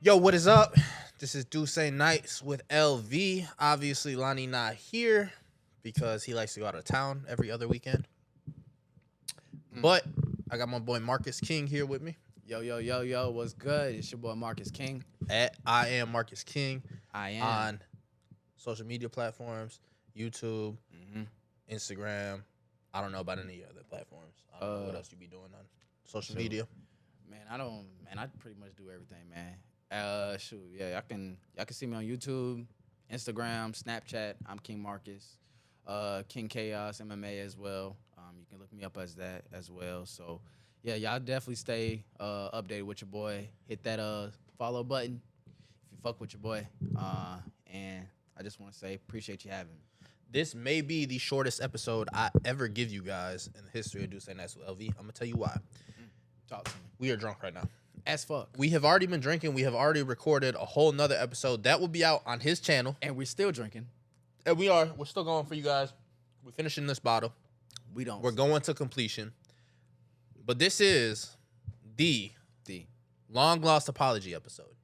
Yo, what is up? This is Duce Nights with LV. Obviously, Lonnie not here because he likes to go out of town every other weekend. But I got my boy Marcus King here with me. Yo, what's good? It's your boy Marcus King. At I am Marcus King I am. on social media platforms, YouTube, Mhm. Instagram. I don't know about any other platforms. I don't know what else you be doing on social shoot. media. I pretty much do everything, man. Y'all can see me on YouTube, Instagram, Snapchat. I'm King Marcus. King Chaos MMA as well. You can look me up as that as well. So yeah, y'all definitely stay updated with your boy. Hit that follow button if you fuck with your boy. And I just want to say appreciate you having me. This may be the shortest episode I ever give you guys in the history of Duce Nights with LV. I'm gonna tell you why. Talk to me. We are drunk right now. As fuck. We have already been drinking. We have already recorded a whole nother episode that will be out on his channel. And we're still drinking. And we're still going for you guys. We're finishing this bottle. We're going to completion. But this is the long lost apology episode.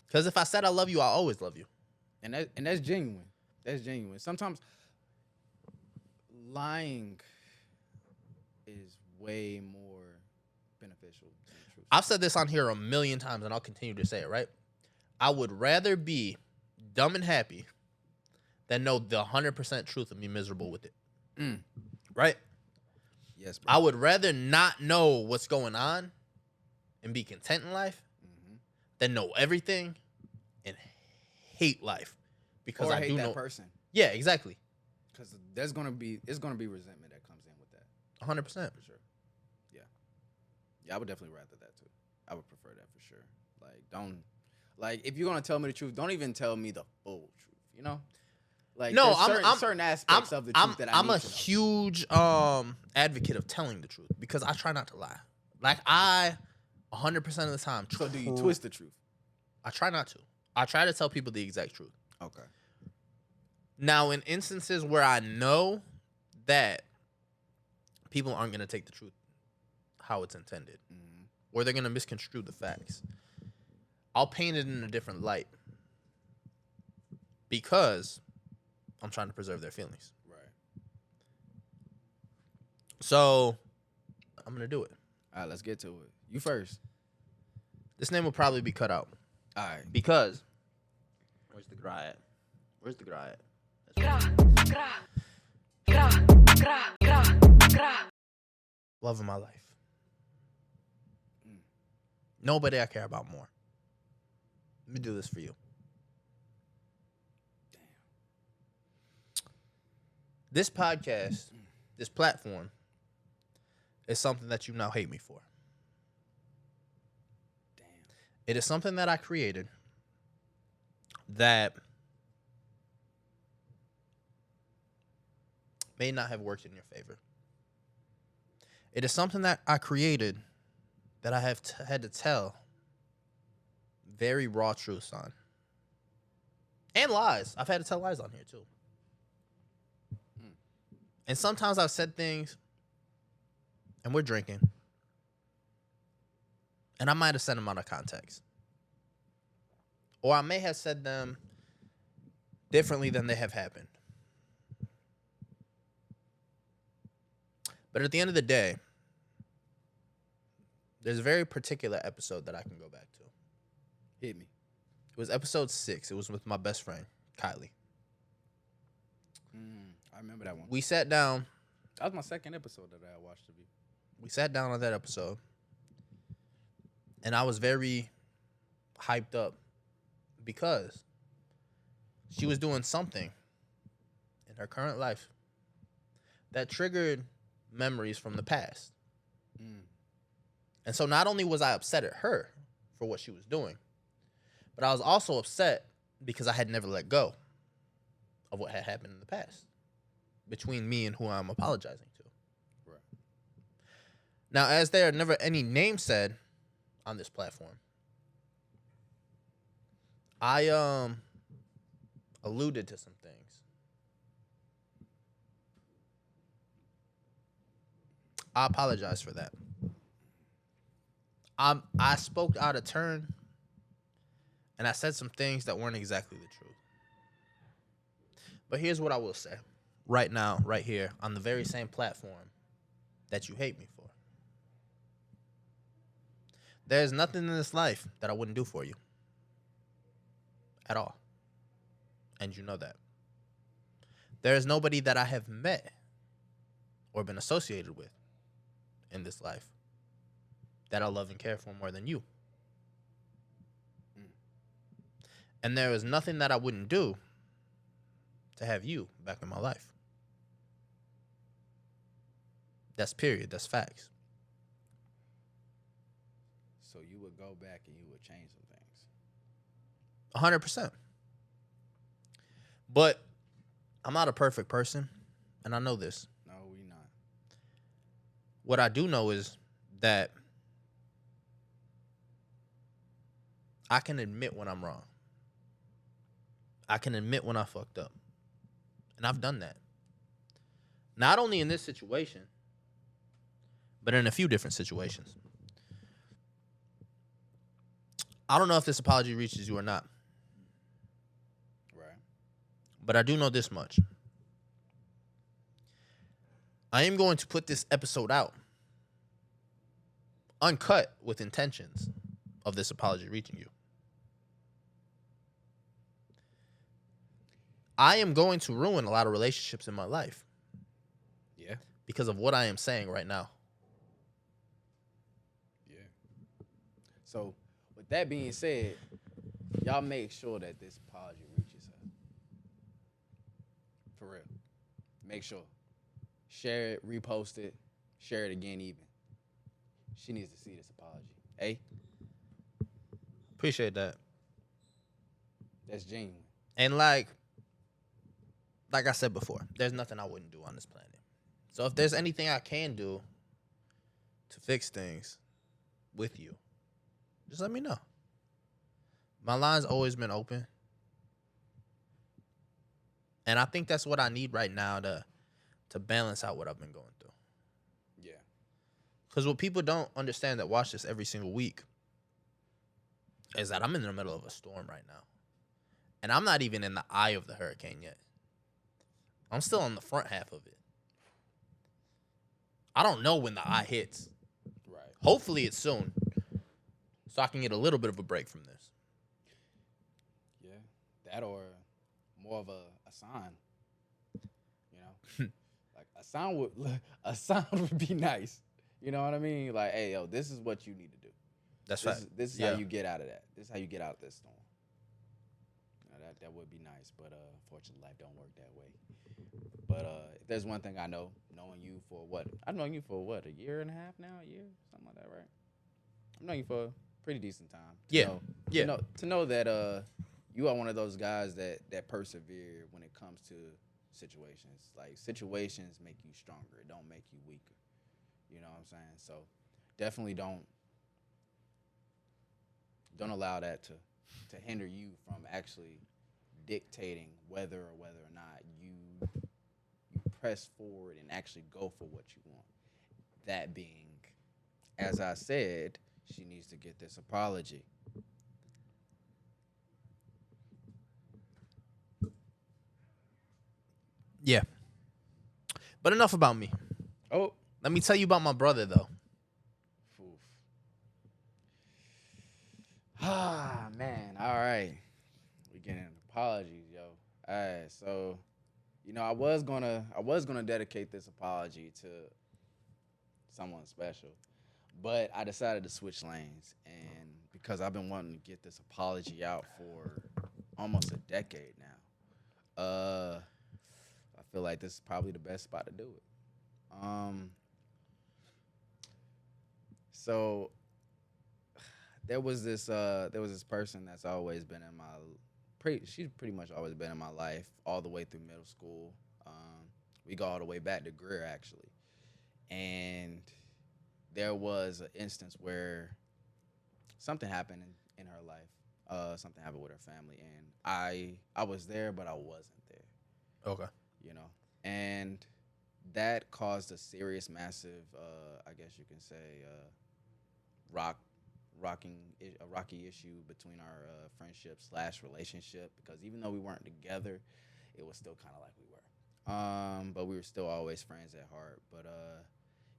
Because if I said I love you, I always love you. And that's genuine. That's genuine. Sometimes lying is way more beneficial than the truth. I've said this on here a million times, and I'll continue to say it, right? I would rather be dumb and happy than know the 100% truth and be miserable with it. Right? Yes, bro. I would rather not know what's going on and be content in life than know everything and hate life. Because or I hate do that know. person. Yeah, exactly. Because it's gonna be resentment that comes in with that. 100%. For sure. Yeah, I would definitely rather that too. I would prefer that for sure. If you're gonna tell me the truth, don't even tell me the full truth. You know? Like No, there's certain aspects of the truth that I I'm need a to know. huge advocate of telling the truth because I try not to lie. Like I 100% of the time. So do you twist the truth? I try not to. I try to tell people the exact truth. Okay. Now, in instances where I know that people aren't going to take the truth how it's intended, or they're going to misconstrue the facts, I'll paint it in a different light because I'm trying to preserve their feelings. Right. So I'm going to do it. All right, let's get to it. You first. This name will probably be cut out All right. because where's the gra at? Where's the gra at? Love of my life. Nobody I care about more. Let me do this for you. Damn. This podcast, this platform, is something that you now hate me for. Damn. It is something that I created that may not have worked in your favor. It is something that I created that I have had to tell very raw truths on. And lies. I've had to tell lies on here too. And sometimes I've said things and we're drinking. And I might have said them out of context. Or I may have said them differently than they have happened. But at the end of the day, there's a very particular episode that I can go back to. Hit me. It was episode 6. It was with my best friend, Kylie. I remember that one. We sat down. That was my second episode that I watched of you. We sat down on that episode. And I was very hyped up because she was doing something in her current life that triggered memories from the past. And so not only was I upset at her for what she was doing, but I was also upset because I had never let go of what had happened in the past between me and who I'm apologizing to. Right. Now, as there are never any names said on this platform, I alluded to some things. I apologize for that. I spoke out of turn And I said some things that weren't exactly the truth. But here's what I will say. Right now, right here, on the very same platform that you hate me for. There's nothing in this life that I wouldn't do for you. At all. And you know that. There is nobody that I have met or been associated with in this life that I love and care for more than you. And there is nothing that I wouldn't do to have you back in my life. That's period. That's facts. So you would go back and you would change some things. 100%. But I'm not a perfect person, and I know this. No, we not. What I do know is that I can admit when I'm wrong. I can admit when I fucked up. And I've done that. Not only in this situation, but in a few different situations. I don't know if this apology reaches you or not. Right. But I do know this much. I am going to put this episode out uncut with intentions of this apology reaching you. I am going to ruin a lot of relationships in my life. Yeah. Because of what I am saying right now. Yeah. So, with that being said, y'all make sure that this apology reaches her. For real. Make sure. Share it, repost it, share it again even. She needs to see this apology. Hey? Appreciate that. That's genuine. And like I said before, there's nothing I wouldn't do on this planet. So if there's anything I can do to fix things with you, just let me know. My line's always been open. And I think that's what I need right now to balance out what I've been going through. Yeah. Because what people don't understand that watch this every single week is that I'm in the middle of a storm right now. And I'm not even in the eye of the hurricane yet. I'm still on the front half of it. I don't know when the eye hits. Right. Hopefully it's soon. So I can get a little bit of a break from this. Yeah. That or more of a sign. You know? Like a sign would be nice. You know what I mean? Like, hey, yo, this is what you need to do. That's right. This is how you get out of that. This is how you get out of this storm. That would be nice, but fortunately, life don't work that way. But if there's one thing I know, knowing you for what? I've known you for what, a year and a half now? A year? Something like that, right? I've known you for a pretty decent time. To know that you are one of those guys that persevere when it comes to situations. Like, situations make you stronger. It don't make you weaker. You know what I'm saying? So definitely don't allow that to hinder you from actually dictating whether or not you press forward and actually go for what you want. That being, as I said, she needs to get this apology. Yeah. But enough about me. Oh. Let me tell you about my brother, though. Oof. Ah, man. All right. We getting apologies, yo. All right, so I was gonna dedicate this apology to someone special, but I decided to switch lanes, and because I've been wanting to get this apology out for almost a decade now, I feel like this is probably the best spot to do it. So there was this person that's always been in she's pretty much always been in my life all the way through middle school. We go all the way back to Greer, actually. And there was an instance where something happened in her life. Something happened with her family, and I was there, but I wasn't there. Okay. And that caused a serious, massive, I guess you can say, rock a rocky issue between our friendship / relationship, because even though we weren't together, it was still kind of like we were. But we were still always friends at heart. But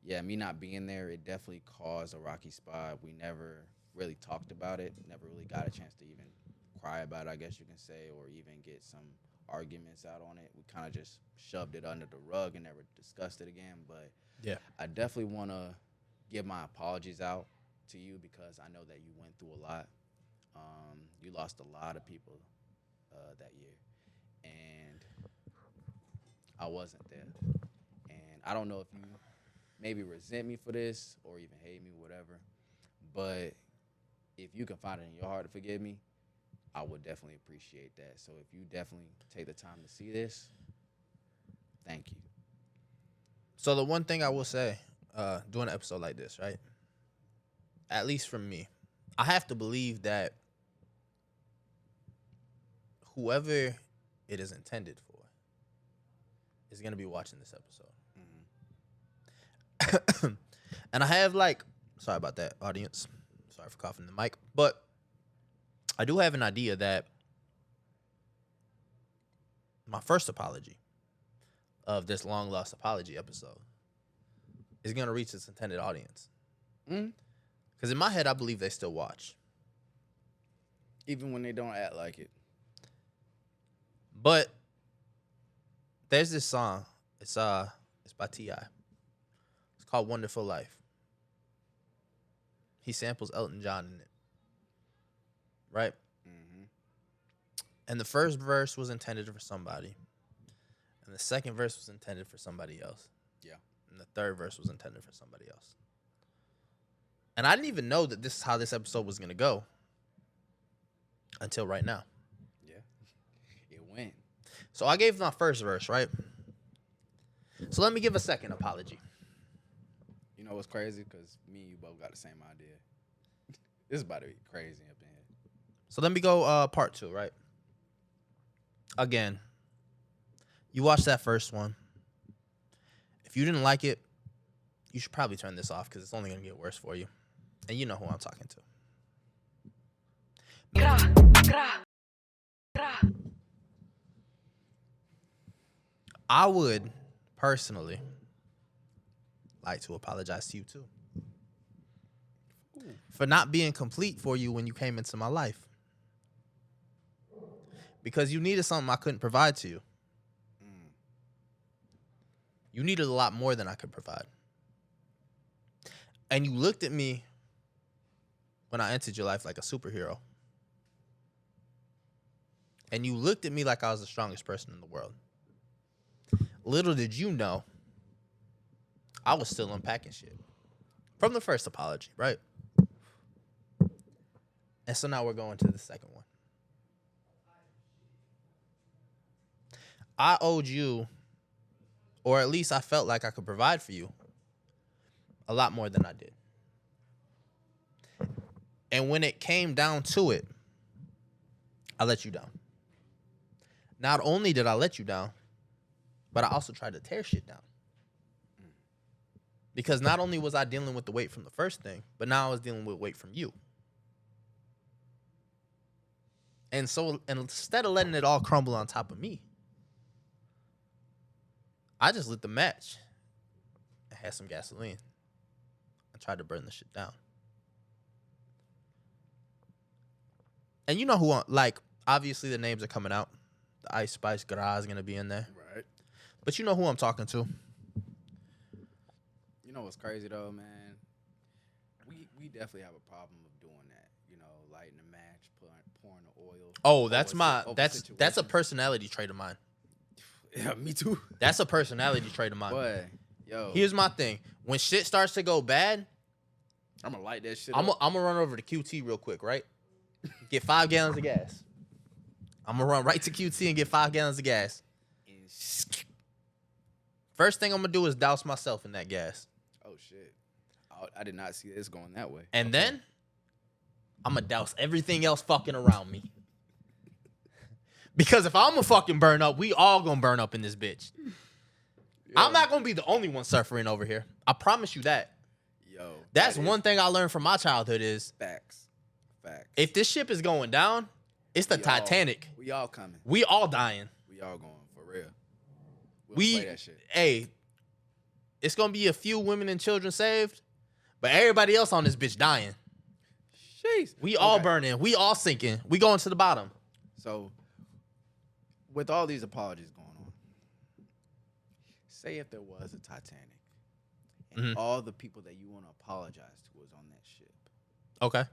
yeah, me not being there, it definitely caused a rocky spot. We never really talked about it. Never really got a chance to even cry about it, I guess you can say, or even get some arguments out on it. We kind of just shoved it under the rug and never discussed it again. But Yeah. I definitely want to give my apologies out to you, because I know that you went through a lot. You lost a lot of people that year, and I wasn't there. And I don't know if you maybe resent me for this or even hate me, whatever. But if you can find it in your heart to forgive me, I would definitely appreciate that. So if you definitely take the time to see this, thank you. So the one thing I will say, doing an episode like this, right? At least from me, I have to believe that whoever it is intended for is going to be watching this episode. And I have sorry about that, audience. Sorry for coughing in the mic. But I do have an idea that my first apology of this long lost apology episode is going to reach its intended audience. Because in my head, I believe they still watch. Even when they don't act like it. But there's this song. It's by T.I. It's called Wonderful Life. He samples Elton John in it. Right? Mm-hmm. And the first verse was intended for somebody. And the second verse was intended for somebody else. Yeah. And the third verse was intended for somebody else. And I didn't even know that this is how this episode was going to go until right now. Yeah. It went. So I gave my first verse, right? So let me give a second apology. You know what's crazy? Because me and you both got the same idea. This is about to be crazy up in here. So let me go part 2, right? Again, you watched that first one. If you didn't like it, you should probably turn this off because it's only going to get worse for you. And you know who I'm talking to. I would personally like to apologize to you too. For not being complete for you when you came into my life. Because you needed something I couldn't provide to you. You needed a lot more than I could provide. And you looked at me when I entered your life like a superhero. And you looked at me like I was the strongest person in the world. Little did you know, I was still unpacking shit. From the first apology, right? And so now we're going to the second one. I owed you, or at least I felt like I could provide for you, a lot more than I did. And when it came down to it, I let you down. Not only did I let you down, but I also tried to tear shit down. Because not only was I dealing with the weight from the first thing, but now I was dealing with weight from you. And so instead of letting it all crumble on top of me, I just lit the match and had some gasoline and tried to burn the shit down. And you know who, obviously the names are coming out. The Ice Spice Gra is going to be in there. Right. But you know who I'm talking to. You know what's crazy, though, man? We definitely have a problem of doing that. You know, lighting a match, pouring the oil. Oh, that's a personality trait of mine. Yeah, me too. That's a personality trait of mine. Boy, yo. Here's my thing. When shit starts to go bad, I'm going to light that shit I'm up. going to run over to QT real quick, right? Get 5 gallons of gas. I'm going to run right to QT and get 5 gallons of gas. First thing I'm going to do is douse myself in that gas. Oh, shit. I did not see this going that way. And then I'm going to douse everything else fucking around me. Because if I'm going to fucking burn up, we all going to burn up in this bitch. Yo. I'm not going to be the only one suffering over here. I promise you that. Yo, That's that is one thing I learned from my childhood is facts. Facts. if this ship is going down, it's the We all- Titanic. We all coming. We all dying. We all going for real. We'll We play that shit. hey, it's gonna be a few women and children saved, but everybody else on this bitch dying. Jeez. We all Okay. burning. We all sinking. We going to the bottom. So, with all these apologies going on, say if there was a Titanic and Mhm. all the people that you want to apologize to was on that ship, Okay.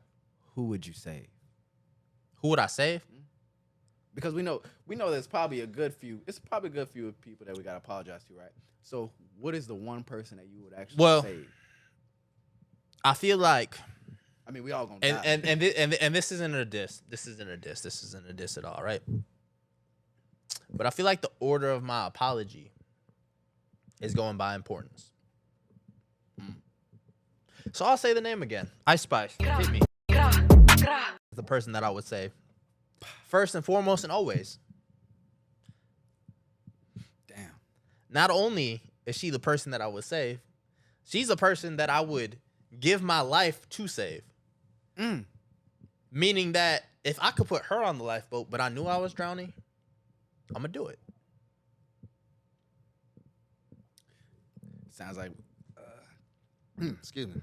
who would you save? Who would I save? Because we know there's probably a good few. It's probably a good few people that we got to apologize to, right? So, what is the one person that you would actually save? I feel like I mean, we all gonna and die. and this isn't a diss. This isn't a diss. This isn't a diss at all, right? But I feel like the order of my apology is going by importance. So I'll say the name again. Ice Spice. Hit me. The person that I would say first and foremost and always. Damn. Not only is she the person that I would save, she's the person that I would give my life to save. Meaning that if I could put her on the lifeboat, but I knew I was drowning, I'm going to do it. Sounds like, excuse me.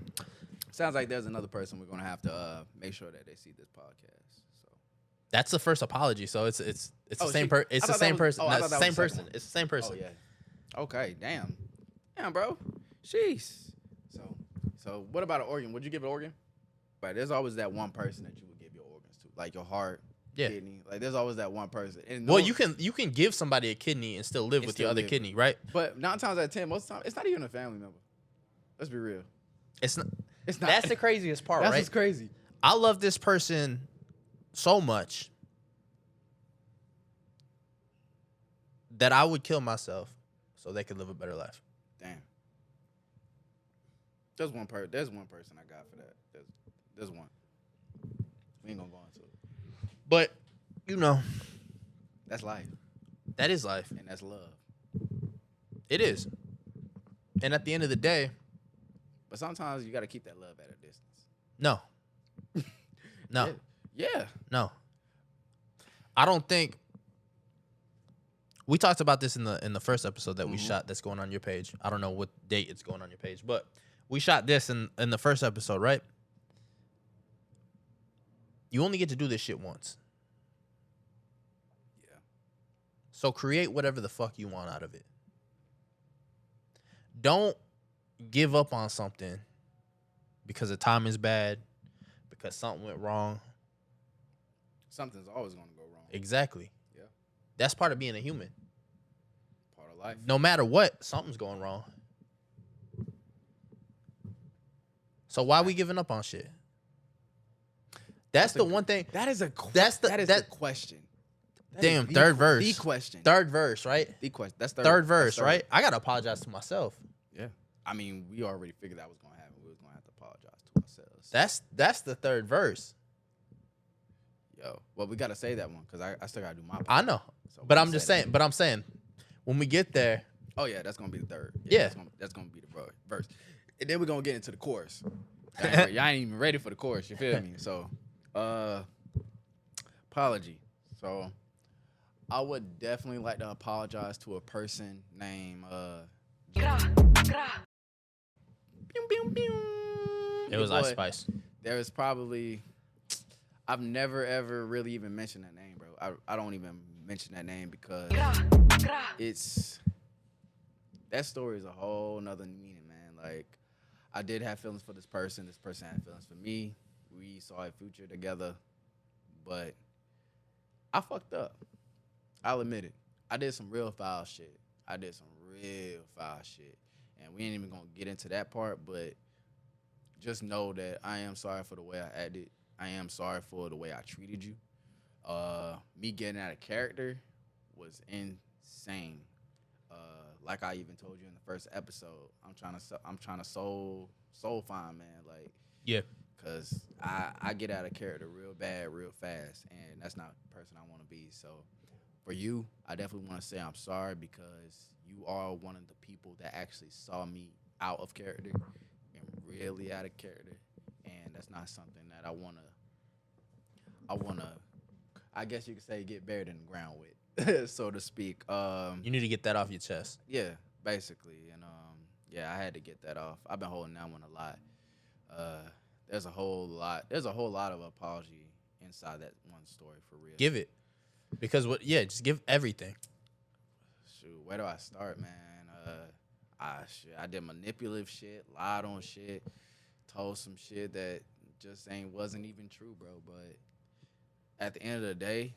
Sounds like there's another person we're gonna have to make sure that they see this podcast. So That's the first apology. So it's the Oh, same she- person. It's I the thought that same was- person. oh, I No, thought it's the that same was the person. second one. It's the same person. oh yeah, okay, damn, bro, jeez. So what about an organ? Would you give an organ? But there's always that one person that you would give your organs to, like your heart, Yeah. kidney. Like there's always that one person. And Well, no- you can give somebody a kidney and still live And with still your other live. kidney, right? but 9 times out of 10, most of the time, it's not even a family member. Let's be real. It's not. It's not. That's the craziest part, That's right? what's crazy. I love this person so much that I would kill myself so they could live a better life. Damn. There's one person I got for that. There's one. We ain't gonna go into it. But you know, That's life, that is life. and that's love. It is. And at the end of the day, But sometimes you got to keep that love at a distance. no. No. Yeah. No. I don't think we talked about this in the first episode that we shot that's going on your page. I don't know what date it's going on your page, but we shot this in the first episode, right? You only get to do this shit once. Yeah. So create whatever the fuck you want out of it. Don't give up on something because the time is bad, because something went wrong. Something's always gonna go wrong. Exactly. Yeah. That's part of being a human. Part of life. No matter what, something's going wrong. So why we giving up on shit? That's the one thing. That is a. That's the- that is that- the question. That Damn, is the third que- verse. The question. Third verse, right? The question. That's third. Third That's verse, third. right? I gotta apologize to myself. Yeah. I mean, we already figured that was gonna happen. We was gonna have to apologize to ourselves. That's the third verse. Yo. Well, we gotta say that one because I still gotta do my part. I know, So but we I'm say just that. saying. But I'm saying, when we get there, Oh yeah, that's gonna be the third. Yeah. That's gonna be the verse. And then we're gonna get into the chorus. Y'all ain't even ready for the chorus. You feel me? So, apology. So, I would definitely like to apologize to a person named it was Your Ice boy. Spice. There is probably I've never ever really even mentioned that name, bro. I don't even mention that name because it's that story is a whole nother meaning, man. Like I did have feelings for this person had feelings for me. We saw a future together, but I fucked up. I'll admit it. I did some real foul shit. And we ain't even gonna get into that part, but just know that I am sorry for the way I acted. I am sorry for the way I treated you. Me getting out of character was insane. Like I even told you in the first episode, I'm trying to soul find, man. Like, Yeah. cause I get out of character real bad, real fast, and that's not the person I want to be. So for you, I definitely want to say I'm sorry because you are one of the people that actually saw me out of character and really out of character, and that's not something that I wanna. I guess you could say get buried in the ground with, so to speak. You need to get that off your chest. Yeah, basically, and yeah, I had to get that off. I've been holding that one a lot. There's a whole lot. There's a whole lot of apology inside that one story for real. Give it. Because just give everything. Shoot, where do I start, man? I did manipulative shit, lied on shit, told some shit that just wasn't even true, bro. But at the end of the day,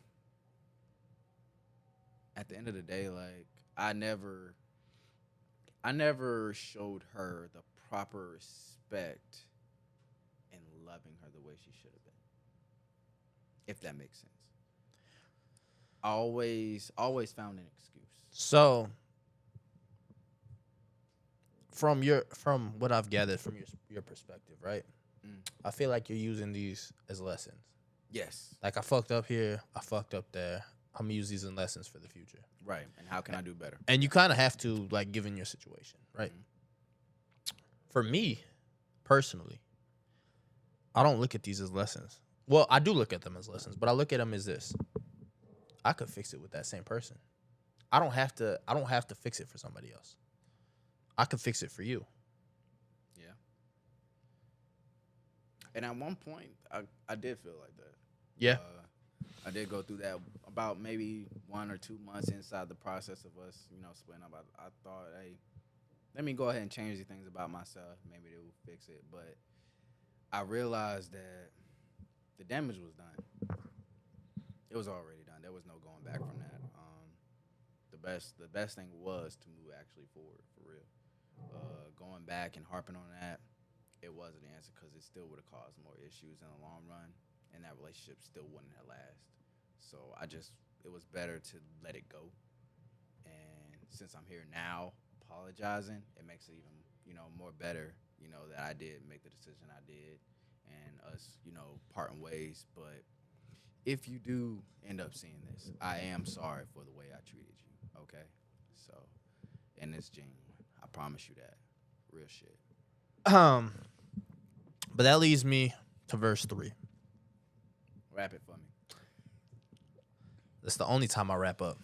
like I never showed her the proper respect and loving her the way she should have been. If that makes sense. I always found an excuse. So from what I've gathered from your perspective, right? I feel like you're using these as lessons. Yes. Like I fucked up here, I fucked up there. I'm gonna use these as lessons for the future. Right. And how can I do better? And you kind of have to, like, given your situation, right? For me, personally, I don't look at these as lessons. Well, I do look at them as lessons, but I look at them as this. I could fix it with that same person. I don't have to fix it for somebody else. I could fix it for you. Yeah. And at one point, I did feel like that. Yeah. I did go through that about maybe 1 or 2 months inside the process of us, splitting up. I thought, hey, let me go ahead and change the things about myself. Maybe they will fix it. But I realized that the damage was done. It was already done. There was no going back from that. The best thing was to move actually forward, for real. Going back and harping on that, it wasn't the answer because it still would have caused more issues in the long run, and that relationship still wouldn't have lasted. So it was better to let it go. And since I'm here now apologizing, it makes it even, more better, that I did make the decision I did and us, parting ways. But if you do end up seeing this, I am sorry for the way I treated you, okay? So, and it's genuine. I promise you that. Real shit. But that leads me to verse 3. Wrap it for me. That's the only time I wrap up.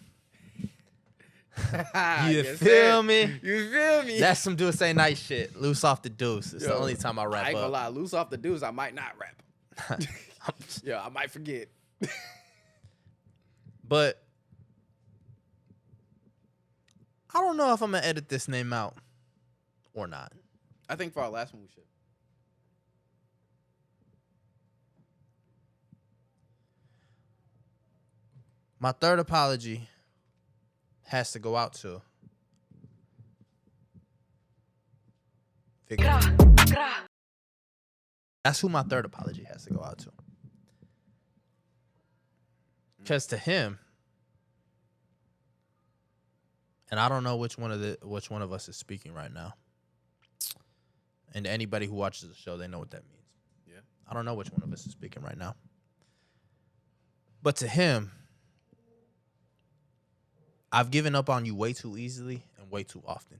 You feel me? You feel me? That's some Deuce Say Night shit. Loose off the deuce. It's the only time I wrap up. I ain't gonna lie. Loose off the deuce, I might not rap. Yeah, I might forget. But I don't know if I'm gonna edit this name out or not. I think for our last one we should. My third apology has to go out to Victor. That's who my third apology has to go out to. Because to him, and I don't know which one of us is speaking right now. And to anybody who watches the show, they know what that means. Yeah. I don't know which one of us is speaking right now. But to him, I've given up on you way too easily and way too often.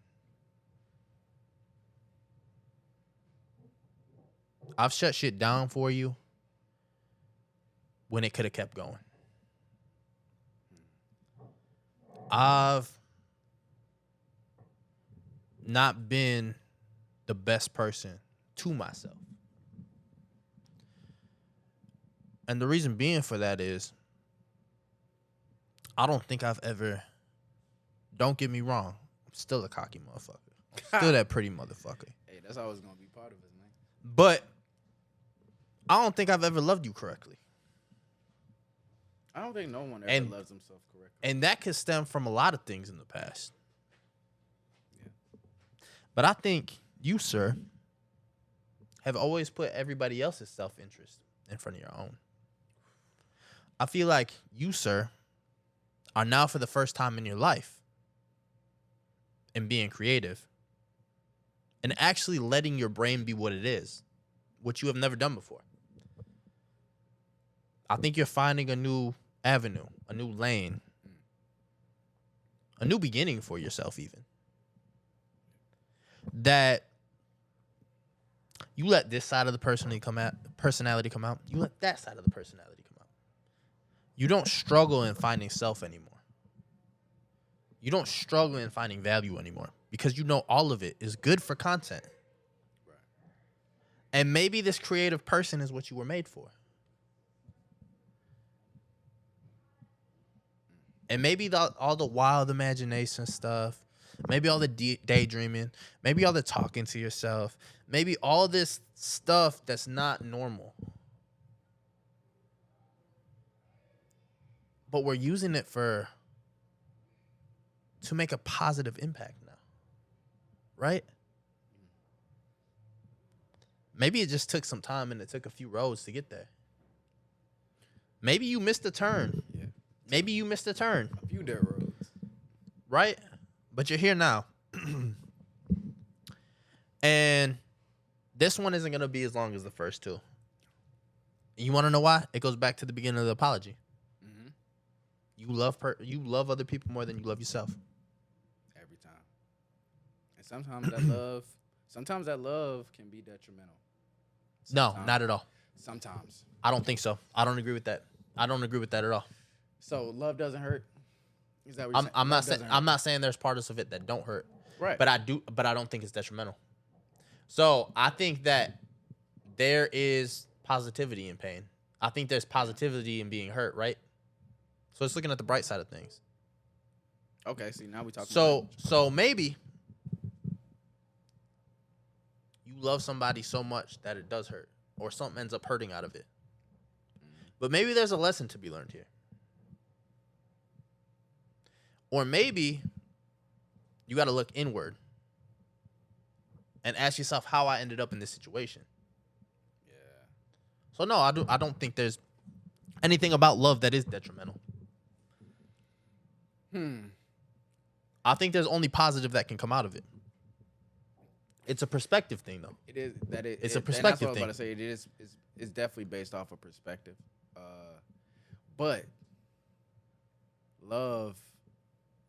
I've shut shit down for you when it could have kept going. I've not been the best person to myself. And the reason being for that is I don't think I've ever, don't get me wrong, I'm still a cocky motherfucker. I'm still that pretty motherfucker. Hey, that's always going to be part of it, man. But I don't think I've ever loved you correctly. I don't think no one ever loves himself correctly. And that could stem from a lot of things in the past. Yeah. But I think you, sir, have always put everybody else's self-interest in front of your own. I feel like you, sir, are now for the first time in your life and being creative and actually letting your brain be what it is, which you have never done before. I think you're finding a new avenue, a new lane, a new beginning for yourself even. That You let this side of the personality come out. You let that side of the personality come out. You don't struggle in finding self anymore. You don't struggle in finding value anymore because you know all of it is good for content. Right. And maybe this creative person is what you were made for. And maybe all the wild imagination stuff, maybe all the daydreaming, maybe all the talking to yourself, maybe all this stuff that's not normal. But we're using it to make a positive impact now. Right? Maybe it just took some time and it took a few roads to get there. Maybe you missed a turn. Yeah. Maybe you missed a turn. A few dirt roads. Right? But you're here now. And this one isn't going to be as long as the first two. You want to know why? It goes back to the beginning of the apology. Mm-hmm. You love other people more than you love yourself. Every time. And sometimes that love can be detrimental. No, not at all. Sometimes. I don't think so. I don't agree with that. I don't agree with that at all. So love doesn't hurt? Is that what you're saying? I'm not saying there's parts of it that don't hurt. Right. But I don't think it's detrimental. So I think that there is positivity in pain. I think there's positivity in being hurt, right? So it's looking at the bright side of things. Okay, see, now we talking So maybe you love somebody so much that it does hurt, or something ends up hurting out of it. But maybe there's a lesson to be learned here. Or maybe you got to look inward and ask yourself how I ended up in this situation. Yeah. So no, I don't think there's anything about love that is detrimental. I think there's only positive that can come out of it. It's a perspective thing, though. It is that it. It's a perspective thing. thing. I was about to say it's definitely based off of perspective. But love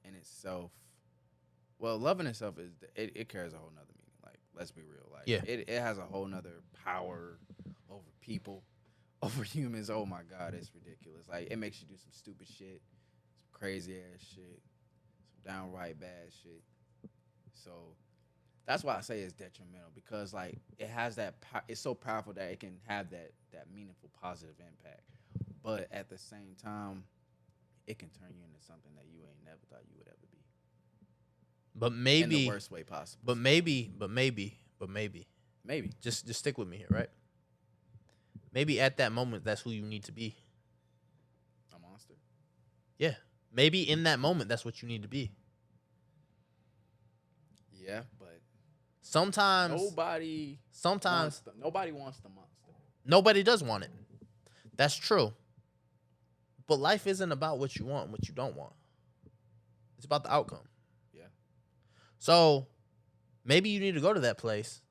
in itself, love in itself it carries a whole nother meaning. Like, let's be real. Like, yeah. it has a whole nother power over people, over humans. Oh my God, it's ridiculous. Like, it makes you do some stupid shit, some crazy ass shit, some downright bad shit. So that's why I say it's detrimental, because like it has that it's so powerful that it can have that meaningful positive impact, but at the same time it can turn you into something that you ain't never thought you would ever be. But maybe in the worst way possible. But maybe just stick with me here, right? Maybe at that moment that's who you need to be. A monster. Yeah. Maybe in that moment that's what you need to be. Yeah, but sometimes nobody wants the monster. Nobody does want it. That's true. But life isn't about what you want and what you don't want. It's about the outcome. Yeah. So maybe you need to go to that place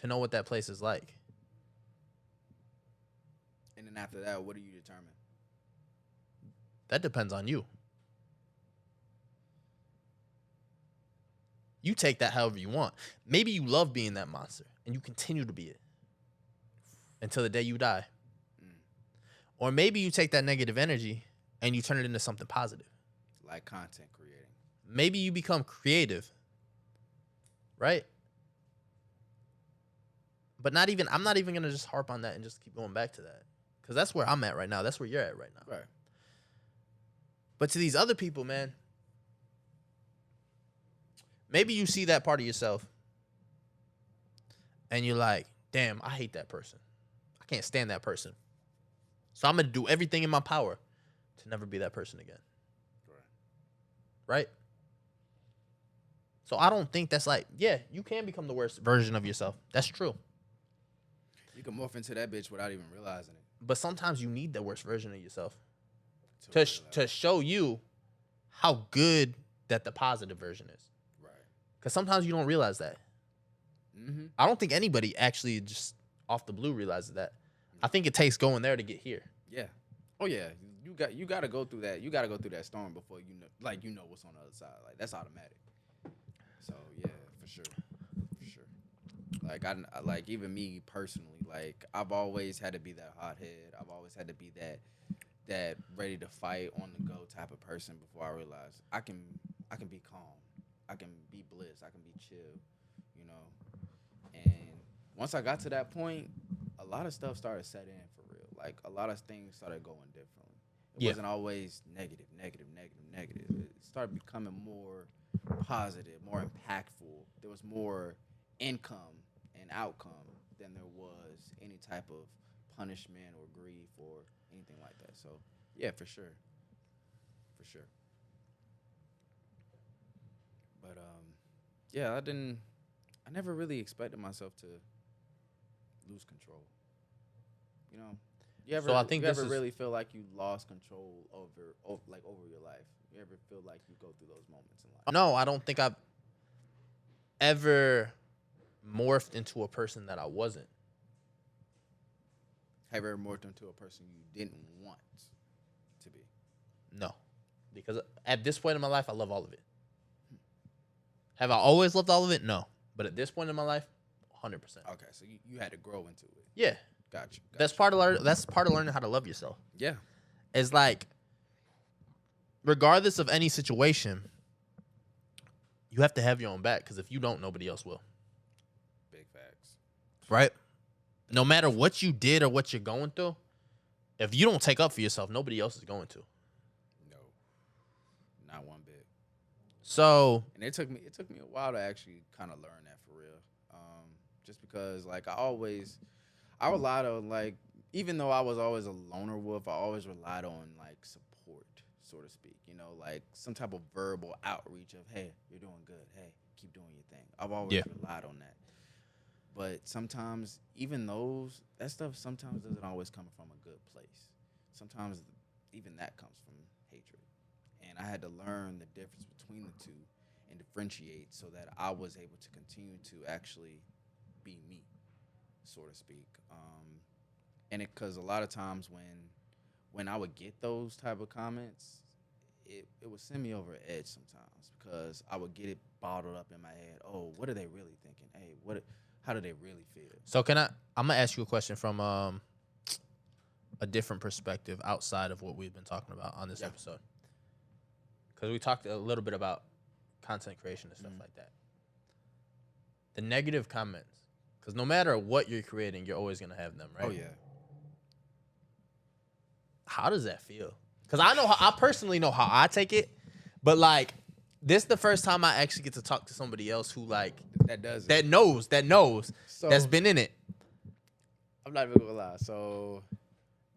to know what that place is like. And then after that, what do you determine? That depends on you. You take that however you want. Maybe you love being that monster and you continue to be it until the day you die. Or maybe you take that negative energy and you turn it into something positive. Like content creating. Maybe you become creative. Right? But I'm not even going to just harp on that and just keep going back to that. Because that's where I'm at right now. That's where you're at right now. Right. But to these other people, man, maybe you see that part of yourself and you're like, damn, I hate that person. I can't stand that person. So I'm going to do everything in my power to never be that person again. Right? So I don't think that's like, yeah, you can become the worst version of yourself. That's true. You can morph into that bitch without even realizing it. But sometimes you need the worst version of yourself to show you how good that the positive version is. Right. Because sometimes you don't realize that. Mm-hmm. I don't think anybody actually just off the blue realizes that. I think it takes going there to get here. Yeah. Oh yeah. You got to go through that. You got to go through that storm before you know what's on the other side. Like, that's automatic. So yeah, for sure. Like like even me personally, like I've always had to be that hothead. I've always had to be that ready to fight on the go type of person before I realized I can be calm. I can be bliss. I can be chill, you know. And once I got to that point, a lot of stuff started setting in for real. Like a lot of things started going differently. It wasn't always negative. It started becoming more positive, more impactful. There was more income and outcome than there was any type of punishment or grief or anything like that. So yeah, for sure. But yeah, I never really expected myself to lose control. You know, So I think you this ever is- really feel like you lost control over your life? You ever feel like you go through those moments in life? No, I don't think I've ever morphed into a person that I wasn't. Have you ever morphed into a person you didn't want to be? No, because at this point in my life, I love all of it. Have I always loved all of it? No, but at this point in my life, 100%. Okay, so you had to grow into it. Yeah, Gotcha. that's part of that's part of learning how to love yourself. Yeah. It's like, regardless of any situation, you have to have your own back, because if you don't, nobody else will. Big facts. Right? No matter what you did or what you're going through, if you don't take up for yourself, nobody else is going to. No. Not one bit. So, And it took me a while to actually kind of learn that for real. Just because like I relied on, like, even though I was always a loner wolf, I always relied on like support, so to speak. You know, like some type of verbal outreach of, hey, you're doing good. Hey, keep doing your thing. I've always relied on that. But sometimes even that stuff sometimes doesn't always come from a good place. Sometimes even that comes from hatred. And I had to learn the difference between the two and differentiate so that I was able to continue to actually be me, so to speak. And because a lot of times when I would get those type of comments, it would send me over the edge sometimes, because I would get it bottled up in my head. Oh, what are they really thinking? Hey, how do they really feel? So I'm gonna ask you a question from a different perspective outside of what we've been talking about on this episode, because we talked a little bit about content creation and stuff like that. The negative comments, because no matter what you're creating, you're always gonna have them, right? Oh yeah. How does that feel? Because I personally know how I take it, but like, this is the first time I actually get to talk to somebody else who like that knows So, that's been in it. I'm not even gonna lie. So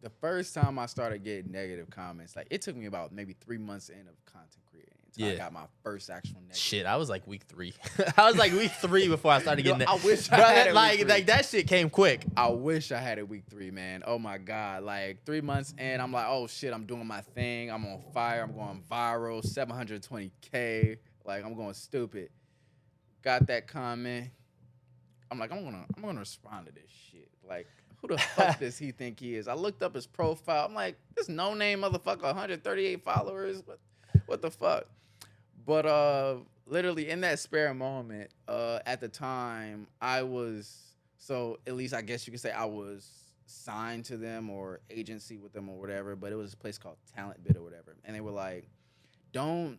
the first time I started getting negative comments, like it took me about maybe 3 months in of content creating until I got my first actual negative. Shit, I was like week 3. I was like week 3 before I started getting that. I wish I Bro, had it like week 3. that shit came quick. I wish I had it week 3, man. Oh my God. Like 3 months in, I'm like, oh shit, I'm doing my thing. I'm on fire. I'm going viral, 720K. Like I'm going stupid. Got that comment. I'm like, I'm gonna respond to this shit. Like, who the fuck does he think he is? I looked up his profile. I'm like, this no name motherfucker, 138 followers. What the fuck? But literally in that spare moment, at the time, I was, so at least I guess you could say I was signed to them or agency with them or whatever, but it was a place called Talent Bit or whatever. And they were like, don't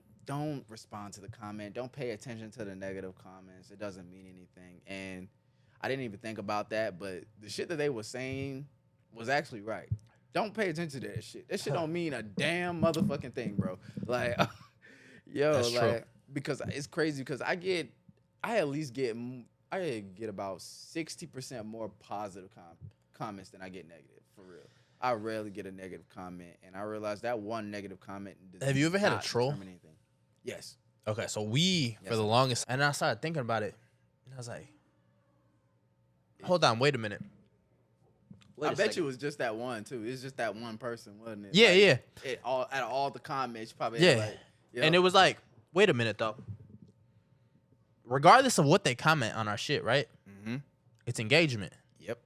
respond to the comment. Don't pay attention to the negative comments. It doesn't mean anything. And I didn't even think about that, but the shit that they were saying was actually right. Don't pay attention to that shit. That shit don't mean a damn motherfucking thing, bro. Like, yo, That's like, true. because it's crazy because I get about 60% more positive comments than I get negative, for real. I rarely get a negative comment, and I realized that one negative comment does Have you ever had a not troll? determine anything. Yes. Okay, so for Yes, the I- longest, and I started thinking about it, and I was like, hold on, wait a minute. I bet you it was just that one too. It's just that one person, wasn't it? Yeah, Like, yeah. Out of all the comments, you probably Yeah. had like, And it was like, wait a minute though. Regardless of what they comment on our shit, right? Mm-hmm. It's engagement. Yep.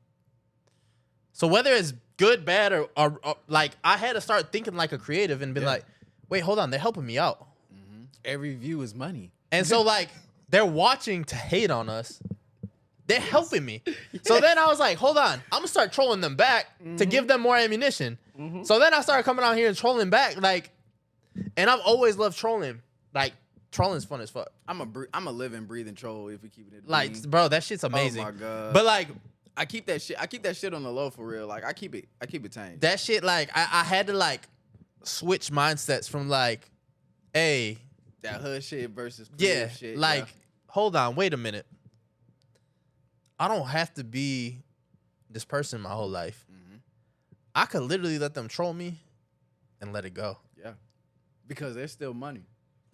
So whether it's good, bad, or like, I had to start thinking like a creative and be Yeah. like, wait, hold on, they're helping me out. Mm-hmm. Every view is money. And so like, they're watching to hate on us, They're helping me. So then I was like, hold on, I'm gonna start trolling them back to give them more ammunition. So then I started coming out here and trolling back, like, and I've always loved trolling. Like, trolling's fun as fuck. I'm a living, breathing troll if we keep it. Like, bro, that shit's amazing. Oh my god. But like, I keep that shit on the low for real. Like I keep it tame. that shit, like, I had to like switch mindsets from like, hey, That hood shit versus yeah, shit. like, hold on, wait a minute. I don't have to be this person my whole life. I could literally let them troll me and let it go. Yeah. Because there's still money.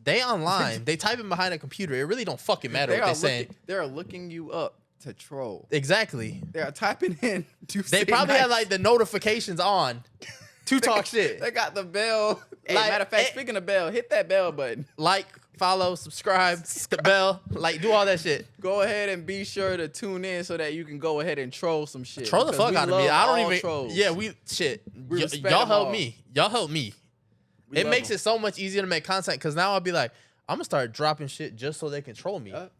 They online. They typing behind a computer. It really don't fucking matter what they're saying. They are looking you up to troll. Exactly. They are typing in. They probably have like the notifications on to talk shit. They got the bell. Hey, Like, matter of fact, speaking of bell, hit that bell button. Like, follow, subscribe, hit the bell, like, do all that shit. Go ahead and be sure to tune in so that you can go ahead and troll some shit. Troll the Because fuck we out of me. love I don't all even. trolls. Yeah, shit. We respect Y'all them help all. me. Y'all help me. We It love makes them. it so much easier to make content because now I'll be like, I'm gonna start dropping shit just so they can troll me. Like,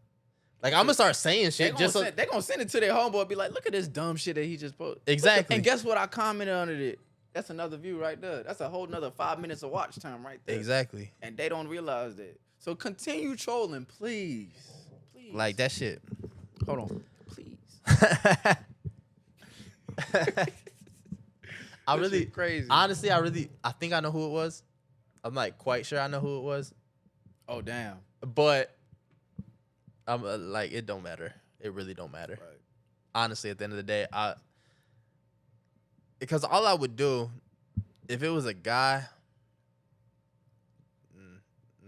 I'm gonna start saying shit just so. They're gonna send it to their homeboy and be like, look at this dumb shit that he just posted. Exactly. And guess what? I commented on it. That's another view right there. That's a whole nother 5 minutes of watch time right there. Exactly. And they don't realize that. So continue trolling, please. Please. Like that shit. Hold on. Please. I This really, shit crazy. honestly, I think I know who it was. I'm like quite sure I know who it was, Oh, damn. but I'm like, it don't matter. It really don't matter. Right. Honestly, at the end of the day, because all I would do if it was a guy,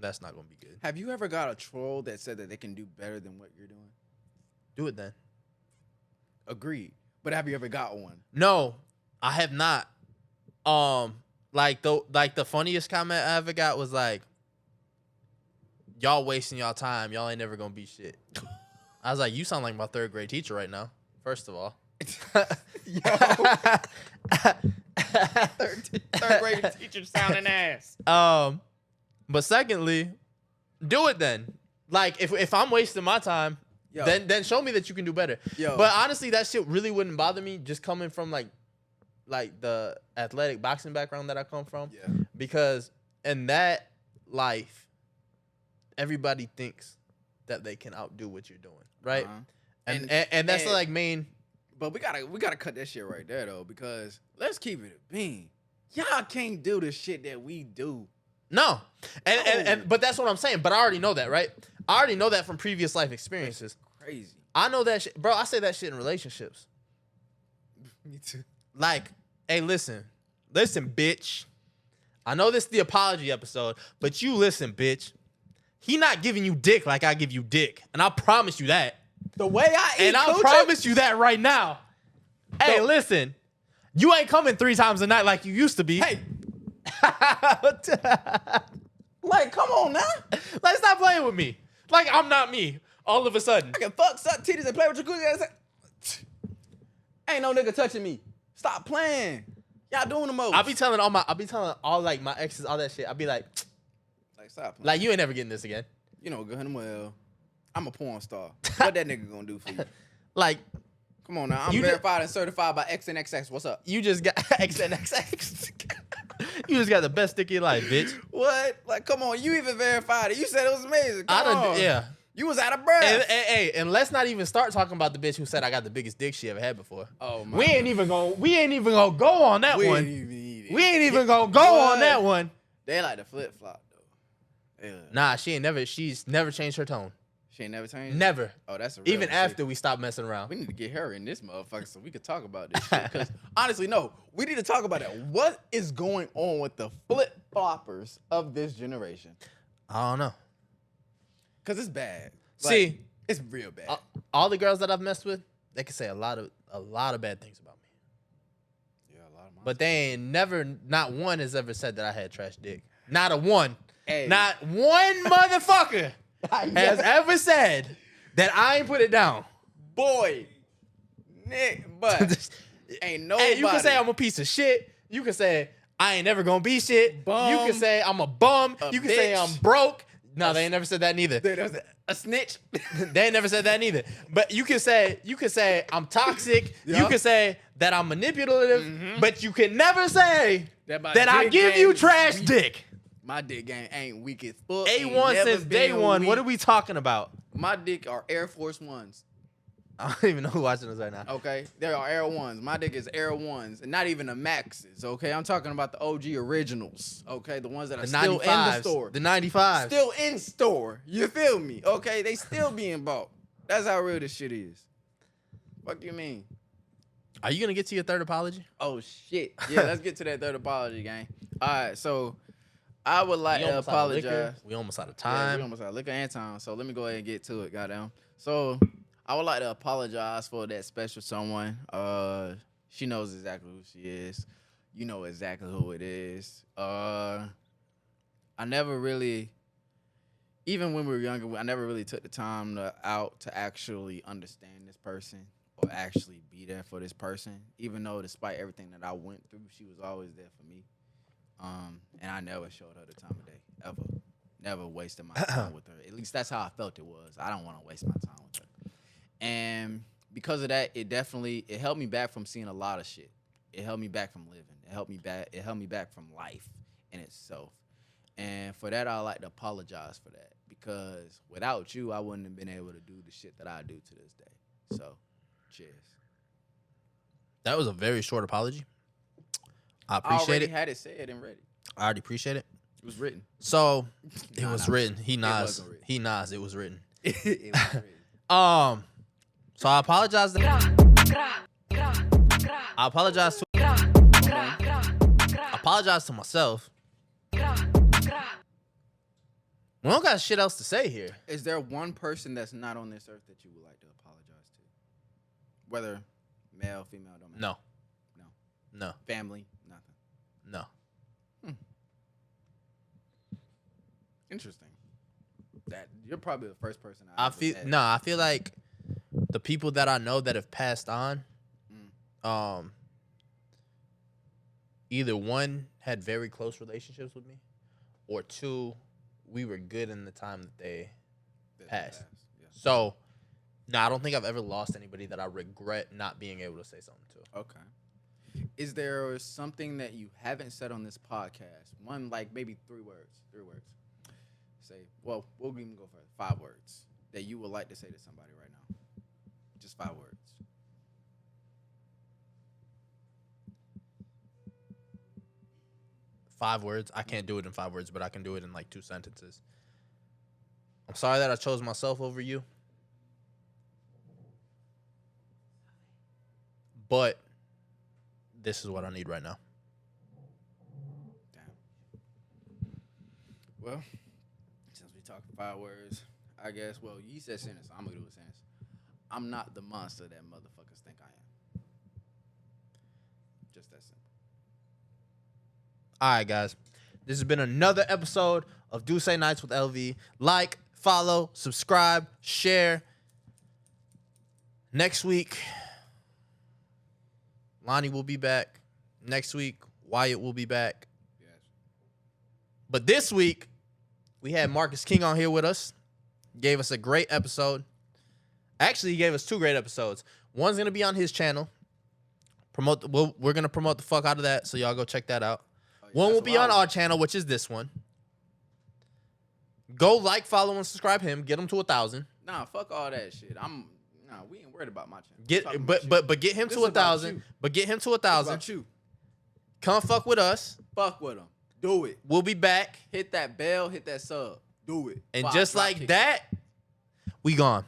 that's not gonna be good. Have you ever got a troll that said that they can do better than what you're doing? Do it then. Agreed. But have you ever got one? No, I have not. Like the funniest comment I ever got was like, y'all wasting y'all time. Y'all ain't never gonna be shit. I was like, you sound like my third grade teacher right now. First of all. Third grade teacher sounding ass. But secondly, do it then. Like if I'm wasting my time, Yo. then show me that you can do better. Yo. But honestly, that shit really wouldn't bother me just coming from like the athletic boxing background that I come from. Yeah. Because in that life, everybody thinks that they can outdo what you're doing, right? Uh-huh. And that's and- like main. But we gotta cut that shit right there though, because let's keep it a bean. Y'all can't do the shit that we do. No. And but that's what I'm saying. But I already know that, right? I already know that from previous life experiences. Crazy. I know that shit. Bro, I say that shit in relationships. Me too. Like, hey, listen, bitch. I know this is the apology episode, but you listen, bitch. He not giving you dick like I give you dick. And I promise you that. The way I eat, And I promise you that right now. Hey, listen. You ain't coming 3 times a night like you used to be. Hey, like, come on now. Like, stop playing with me. Like, I'm not me. All of a sudden. I can fuck, suck titties, and play with your cookie ass. Ain't no nigga touching me. Stop playing. Y'all doing the most. I'll be telling all like my exes all that shit. I'll be like stop playing. like you ain't never getting this again. You know, good and well, I'm a porn star. What that nigga gonna do for you? Like Come on now. I'm You verified and certified by XNXX. What's up? you just got XNXX. You just got the best dick of your life, bitch. What? Like, come on. You even verified it. You said it was amazing. Come on. Yeah. You was out of breath. And let's not even start talking about the bitch who said I got the biggest dick she ever had before. Oh my. We ain't even gonna go on that We one. ain't even eat it. We ain't even gonna go What? on that one. They like the flip flop though. Yeah. Nah, she's never changed her tone. She ain't never changed. Never. Oh, that's a real Even one. See, after we stopped messing around. we need to get her in this motherfucker so we could talk about this shit. Because honestly, no, we need to talk about it. What is going on with the flip floppers of this generation? I don't know. Because it's bad. See, it's real bad. all the girls that I've messed with, they can say a lot of bad things about me. Yeah, a lot of mine. But they ain't not one has ever said that I had trash dick. Not a one. Hey. Not one motherfucker has ever said that I ain't put it down. Boy, Nick, but ain't nobody. Hey, you can say I'm a piece of shit. You can say I ain't never gonna be shit. Bum. You can say I'm a bum. A You can say bitch. I'm broke. No, they ain't never said that neither. A snitch. They ain't never said that neither. But you can say I'm toxic. Yeah. You can say that I'm manipulative. But you can never say That my that I dick give game you is trash weak. dick. My dick game ain't weak as fuck. A1 since day one. What are we talking about? My dick are Air Force Ones. I don't even know who's watching us right now. Okay, there are Air Ones. My dick is Air Ones, and not even the Maxes. Okay, I'm talking about the OG originals. Okay, the ones that are The still in the 95s. store. The 95. Still in store. You feel me? Okay, they still being bought. That's how real this shit is. What you mean? Are you gonna get to your third apology? Oh shit. Yeah, let's get to that third apology, gang. All right, so I would like We to almost out of liquor. apologize. We almost out of Yeah, time. we almost out of liquor and time. So let me go ahead and get to it, goddamn. So I would like to apologize for that special someone. She knows exactly who she is. You know exactly who it is. I never really, even when we were younger, I never really took the time out to actually understand this person or actually be there for this person. Even though, despite everything that I went through, she was always there for me. And I never showed her the time of day, ever. Never wasted my time with her. At least that's how I felt it was. I don't want to waste my time with her. And because of that, it held me back from seeing a lot of shit. It held me back from living. It held me back from life in itself. And for that, I like to apologize for that. Because without you, I wouldn't have been able to do the shit that I do to this day. So, cheers. That was a very short apology. I I appreciate already it. had it said and ready. I already appreciate it. It was written. So it Nah, was nah. written. He nods. wasn't written. He nods. It was written. It was written. So I apologize. I apologize to myself. We don't got shit else to say here. Is there one person that's not on this earth that you would like to apologize to? Whether male, female, don't matter. No. No. No. Family, nothing. No. Interesting. That you're probably the first person I ever feel met. I feel like the people that I know that have passed on, either one had very close relationships with me, or two, we were good in the time that they passed. Yeah. So, no, I don't think I've ever lost anybody that I regret not being able to say something to. Okay. Is there something that you haven't said on this podcast? One, like maybe 3 words. 3 words. Say, well, we'll even go for 5 words that you would like to say to somebody right now. Just 5 words. Five words. I can't do it in 5 words, but I can do it in like 2 sentences. I'm sorry that I chose myself over you. But this is what I need right now. Damn. Well, since we talked 5 words, I guess, well, you said sentence, so I'm going to do a sentence. I'm not the monster that motherfuckers think I am. Just that simple. All right, guys. This has been another episode of Do Say Nights with LV. Like, follow, subscribe, share. Next week, Lonnie will be back. Next week, Wyatt will be back. Yes. But this week, we had Marcus King on here with us. Gave us a great episode. Actually, he gave us 2 great episodes. One's going to be on his channel. We're going to promote the fuck out of that, so y'all go check that out. One will be on our channel, which is this one. Go like, follow, and subscribe him. Get him to 1,000. Nah, fuck all that shit. We ain't worried about my channel. But get him This to is about 1,000. you. But get him to It's 1,000. about you. Come fuck with us. Fuck with them. Do it. We'll be back. Hit that bell. Hit that sub. Do it. And Fuck, just drop like kick. that, we gone.